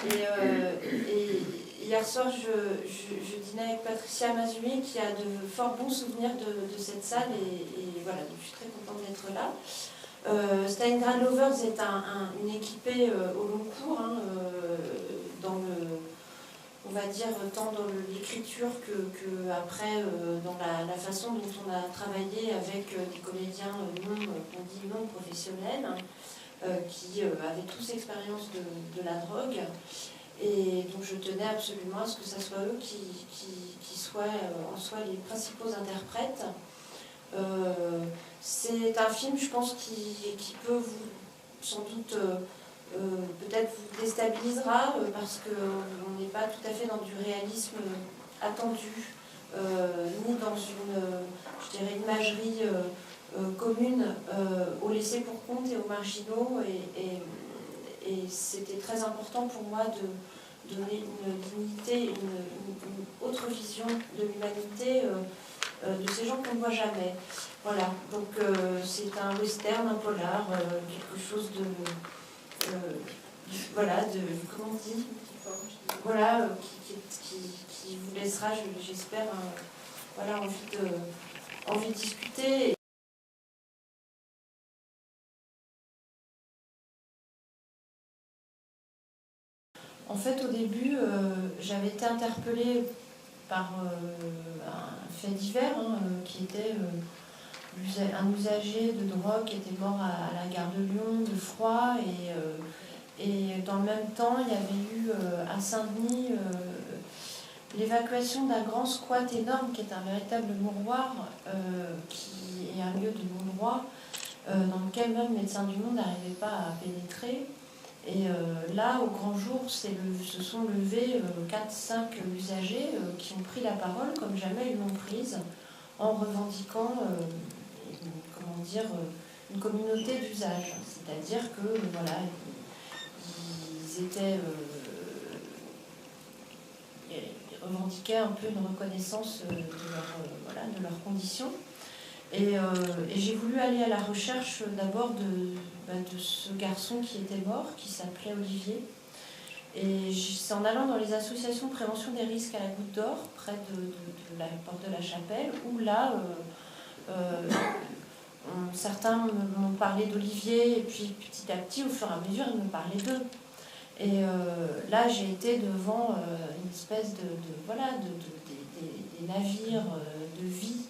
Et hier soir, je dînais avec Patricia Mazumé, qui a de fort bons souvenirs de cette salle, et voilà, donc je suis très contente d'être là. Stalingrad Lovers est une équipée au long cours, hein, dans le, on va dire, tant dans l'écriture que après dans la façon dont on a travaillé avec des comédiens qu'on dit non professionnels, qui avaient tous expérience de la drogue. Et donc je tenais absolument à ce que ce soit eux qui soient en soi les principaux interprètes. C'est un film, je pense, qui peut vous, sans doute, peut-être vous déstabilisera, parce qu'on n'est pas tout à fait dans du réalisme attendu, ni dans une, je dirais, imagerie commune aux laissés pour compte et aux marginaux. Et c'était très important pour moi de donner une dignité, une autre vision de l'humanité, de ces gens qu'on ne voit jamais. Voilà, donc c'est un western, un polar, quelque chose voilà, comment on dit, voilà, qui vous laissera, j'espère, voilà, envie de discuter. En fait, au début, j'avais été interpellée par un fait divers, hein, qui était un usager de drogue qui était mort à la gare de Lyon de froid, et dans le même temps il y avait eu à Saint-Denis l'évacuation d'un grand squat énorme qui est un véritable mouroir, qui est un lieu de non-droit, dans lequel même Médecins du Monde n'arrivait pas à pénétrer. Et là, au grand jour, se sont levés 4-5 usagers qui ont pris la parole comme jamais ils l'ont prise, en revendiquant comment dire, une communauté d'usage. C'est-à-dire que voilà, ils revendiquaient un peu une reconnaissance de leurs conditions. Et j'ai voulu aller à la recherche d'abord de ce garçon qui était mort, qui s'appelait Olivier. Et c'est en allant dans les associations de prévention des risques à la Goutte d'Or, près de la porte de la Chapelle, où là, certains m'ont parlé d'Olivier, et puis petit à petit, au fur et à mesure, ils me parlaient d'eux. Et là, j'ai été devant une espèce des navires de vie,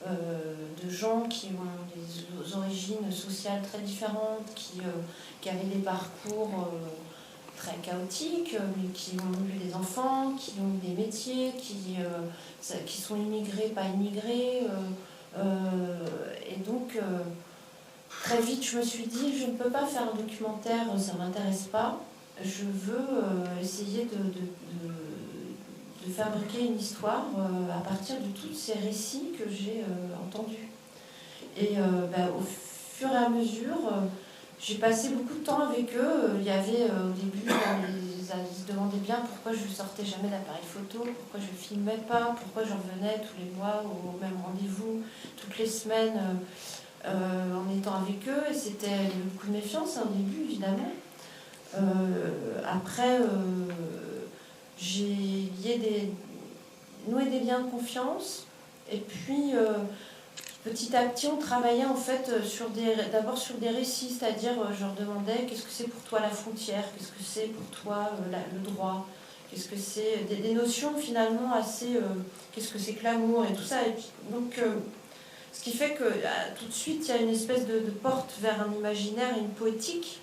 de gens qui ont des origines sociales très différentes, qui avaient des parcours très chaotiques, mais qui ont eu des enfants, qui ont eu des métiers, qui sont immigrés, pas immigrés. Et donc, très vite, je me suis dit, je ne peux pas faire un documentaire, ça ne m'intéresse pas. Je veux essayer de fabriquer une histoire à partir de tous ces récits que j'ai entendus. Et au fur et à mesure, j'ai passé beaucoup de temps avec eux. Il y avait au début, ils se demandaient bien pourquoi je ne sortais jamais d'appareil photo, pourquoi je ne filmais pas, pourquoi je revenais tous les mois au même rendez-vous, toutes les semaines, en étant avec eux. Et c'était beaucoup de méfiance, hein, au début, évidemment. Après, j'ai noué des liens de confiance, et puis petit à petit on travaillait en fait d'abord sur des récits, c'est-à-dire je leur demandais qu'est-ce que c'est pour toi la frontière, qu'est-ce que c'est pour toi le droit, qu'est-ce que c'est, des notions finalement assez, qu'est-ce que c'est que l'amour et tout ça. Et puis, donc ce qui fait que tout de suite il y a une espèce de porte vers un imaginaire et une poétique.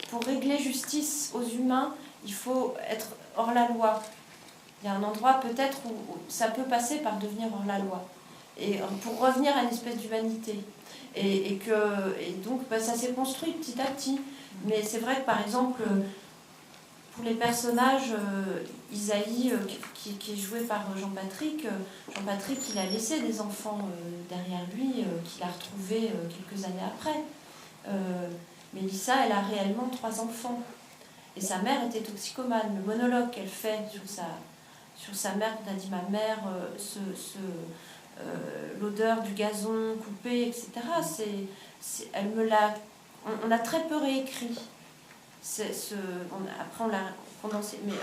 Pour régler justice aux humains, il faut être hors la loi. Il y a un endroit peut-être où ça peut passer par devenir hors la loi. Et pour revenir à une espèce d'humanité. Et donc ça s'est construit petit à petit. Mais c'est vrai que par exemple, pour les personnages, Isaïe, qui est joué par Jean-Patrick, il a laissé des enfants derrière lui, qu'il a retrouvés quelques années après. Mélissa, elle a réellement 3 enfants. Et sa mère était toxicomane. Le monologue qu'elle fait sur sa mère, quand elle dit ma mère, l'odeur du gazon coupé, etc., elle me l'a on a très peu réécrit. Après, on l'a condensé. Mais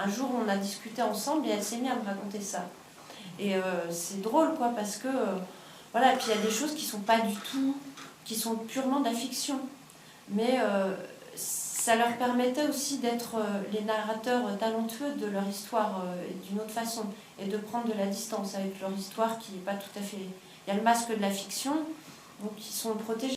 un jour, on a discuté ensemble et elle s'est mise à me raconter ça. Et c'est drôle, quoi, parce que... voilà, et puis il y a des choses qui sont pas du tout... qui sont purement de la fiction. Mais ça leur permettait aussi d'être les narrateurs talentueux de leur histoire d'une autre façon. Et de prendre de la distance avec leur histoire qui n'est pas tout à fait... Il y a le masque de la fiction, donc ils sont protégés.